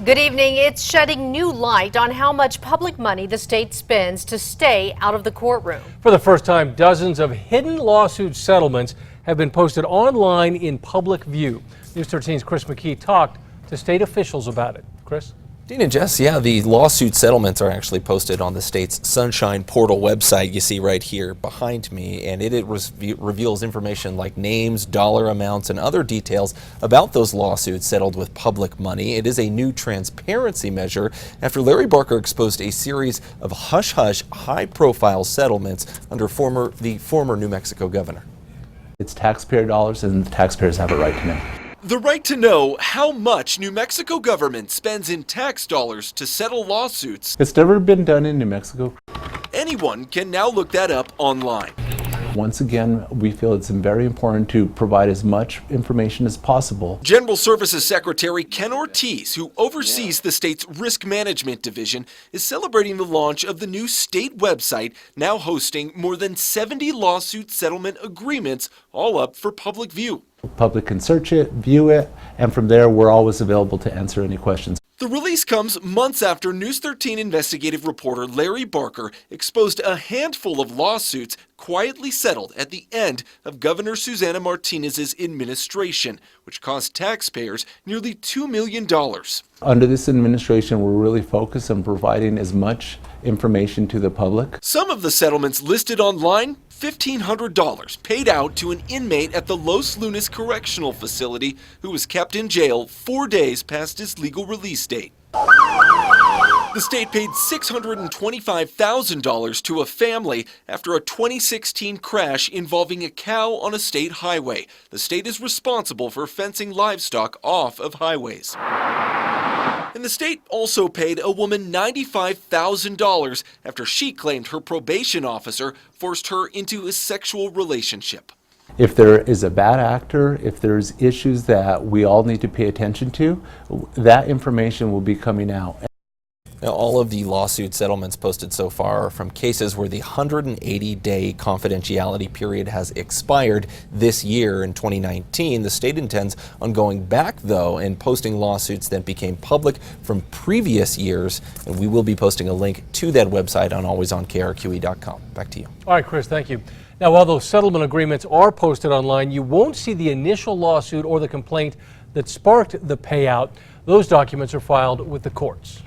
Good evening. It's shedding new light on how much public money the state spends to stay out of the courtroom. For the first time, dozens of hidden lawsuit settlements have been posted online in public view. News 13's Chris McKee talked to state officials about it. Chris? Dean and Jess, yeah, the lawsuit settlements are actually posted on the state's Sunshine Portal website you see right here behind me, and it reveals information like names, dollar amounts, and other details about those lawsuits settled with public money. It is a new transparency measure after Larry Barker exposed a series of hush-hush, high-profile settlements under the former New Mexico governor. It's taxpayer dollars, and the taxpayers have a right to know. The right to know how much New Mexico government spends in tax dollars to settle lawsuits. It's never been done in New Mexico. Anyone can now look that up online. Once again, we feel it's very important to provide as much information as possible. General Services Secretary Ken Ortiz, who oversees the state's risk management division, is celebrating the launch of the new state website, now hosting more than 70 lawsuit settlement agreements, all up for public view. The public can search it, view it, and from there we're always available to answer any questions. The release comes months after News 13 investigative reporter Larry Barker exposed a handful of lawsuits quietly settled at the end of Governor Susana Martinez's administration, which cost taxpayers nearly $2 million. Under this administration, we're really focused on providing as much information to the public. Some of the settlements listed online, $1,500 paid out to an inmate at the Los Lunas Correctional Facility who was kept in jail 4 days past his legal release date. The state paid $625,000 to a family after a 2016 crash involving a cow on a state highway. The state is responsible for fencing livestock off of highways. And the state also paid a woman $95,000 after she claimed her probation officer forced her into a sexual relationship. If there is a bad actor, if there's issues that we all need to pay attention to, that information will be coming out. Now, all of the lawsuit settlements posted so far are from cases where the 180-day confidentiality period has expired this year in 2019. The state intends on going back, though, and posting lawsuits that became public from previous years. And we will be posting a link to that website on alwaysonkrqe.com. Back to you. All right, Chris, thank you. Now, while those settlement agreements are posted online, you won't see the initial lawsuit or the complaint that sparked the payout. Those documents are filed with the courts.